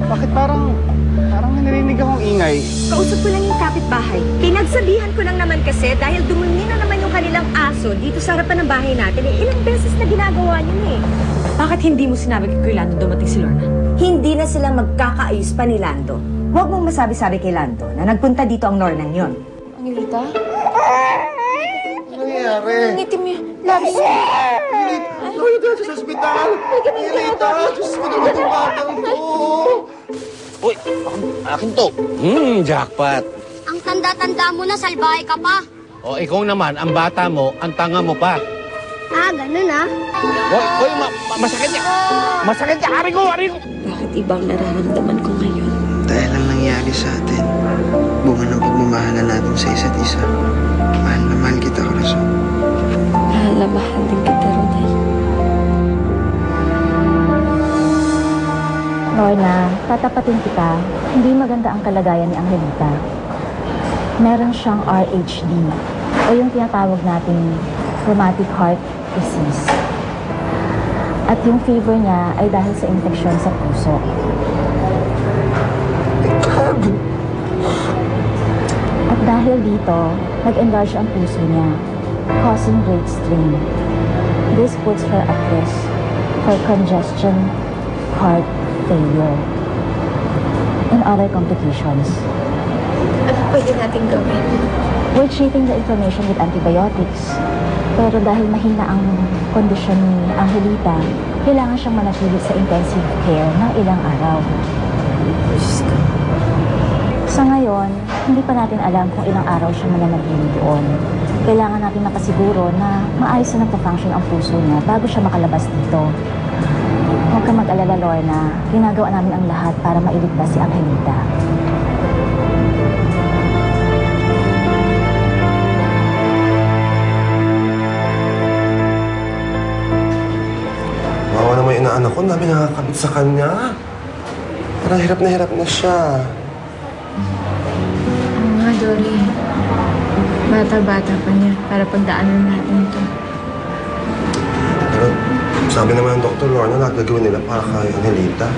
Bakit parang may narinig akong ingay? Kausap ko lang yung kapitbahay. Pinagsabihan ko lang naman kasi dahil dumumi na naman yung kanilang aso dito sa harapan ng bahay natin. Ilang beses na ginagawa niyo eh. Bakit hindi mo sinabi kay Lando dumating si Lorna? Hindi na sila magkakaayos pa ni Lando. Huwag mong masabi-sabi kay Lando na nagpunta dito ang Lornang yon. Angelita? Ano nangyayari? Nangitim yung labis. Ano dito sa ospital? Angelita, Diyos ko naman itong batang to. Uy, akin to. Jackpot. Ang tanda-tanda mo na, salbahe ka pa. O, ikaw naman, ang bata mo, ang tanga mo pa. Ah, ganun ah. Uy, masakit niya. Masakit niya. Ari ko. Bakit ibang nararamdaman ko ngayon? Dahil ang nangyari sa atin, bunga ng pagmamahalan natin sa isa't isa. Mahal na mahal kita, Corazon. Mahal na mahal din kita, Rodel. Lorna, tatapatin kita, hindi maganda ang kalagayan ni Angelita. Meron siyang RHD, o yung tinatawag nating rheumatic heart disease. At yung fever niya ay dahil sa infeksyon sa puso. At dahil dito, nag-enlarge ang puso niya, causing great strain. This puts her at risk for congestion, heart failure, and other complications. Ano pwede natin gawin? We're treating the inflammation with antibiotics. Pero dahil mahina ang kondisyon ni Angelita, kailangan siyang manatili sa intensive care ng ilang araw. Sa ngayon, hindi pa natin alam kung ilang araw siya mananatili doon. Kailangan natin makasiguro na maayos na nagpa-function ang puso niya bago siya makalabas dito. Huwag ka mag-alala, Lorna. Ginagawa namin ang lahat para mailigtas si Angelita. Bawa naman yung inaanak ko, dami nakakabit sa kanya. Parang hirap na siya. Oo nga, Dory. Bata-bata pa niya para pagdaanan natin ito. Pero sabi naman ng Dr. Lorna, lahat gagawin nila para kay Angelita.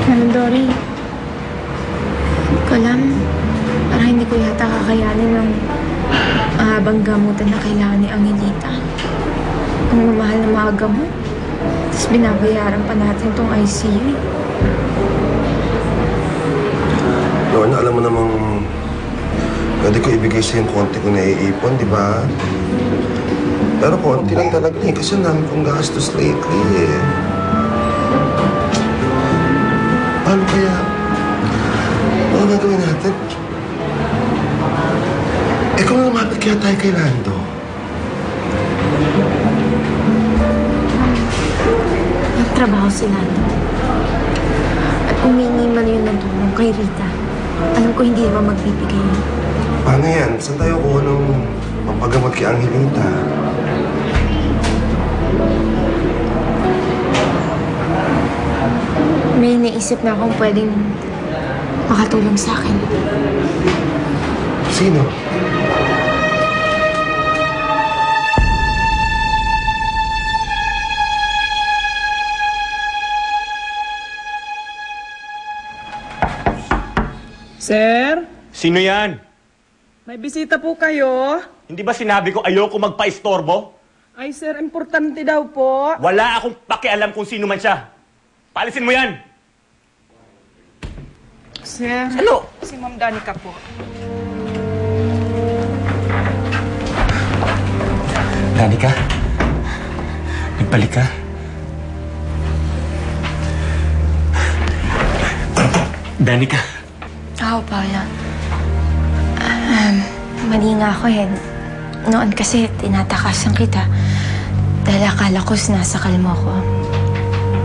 Ano, Dory? Hindi ko alam. Parang hindi ko yata kakayanin ng mahabang gamutan na kailangan ni Angelita. Ang mamahal na mga gamot. Tapos binabayaran pa natin tong ICU. Lorna, alam mo namang pwede ko ibigay sa'yo yung konti ko naiipon, di ba? Pero konti lang talaga eh, kasi ang dami kong gastos lately eh. Paano kaya? Ano gagawin natin? Kung lumapit kaya tayo kay Lando? Nagtrabaho si Lando. At umingi man yun ng tulong kay Rita. Alam ko hindi naman magbibigay yun. Paano yan? Saan tayo kuha ng pampagamot kay Angelita? May naisip na akong pwedeng makatulong sa akin. Sino? Sir? Sino yan? May bisita po kayo? Hindi ba sinabi ko ayoko magpa-istorbo? Ay, sir, importante daw po. Wala akong pakialam kung sino man siya. Paalisin mo yan! Sir? Ano? Si Ma'am Danica po. Danica? Nagbalik ka? Danica? Oo, Paula. Mali nga ako eh. Noon kasi tinatakasan kita dahil akala ko sinasakal mo ko.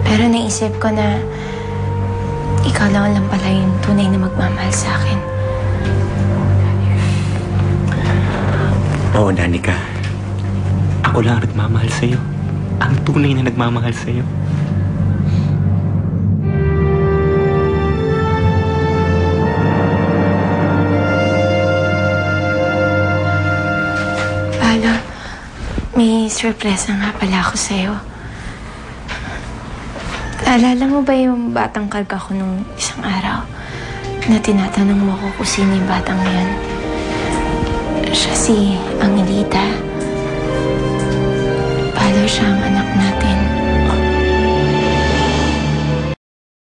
Pero naisip ko na ikaw lang pala yung tunay na magmamahal sa akin. Oo, Danica. Ako lang ang nagmamahal sa'yo. Ang tunay na nagmamahal sa'yo. Paolo, may surpresa nga pala ako sa'yo. Alala mo ba yung batang karga ko nung isang araw na tinatanong mo ko kung sino yung batang yun? Siya si Angelita. Palo siya ang anak natin.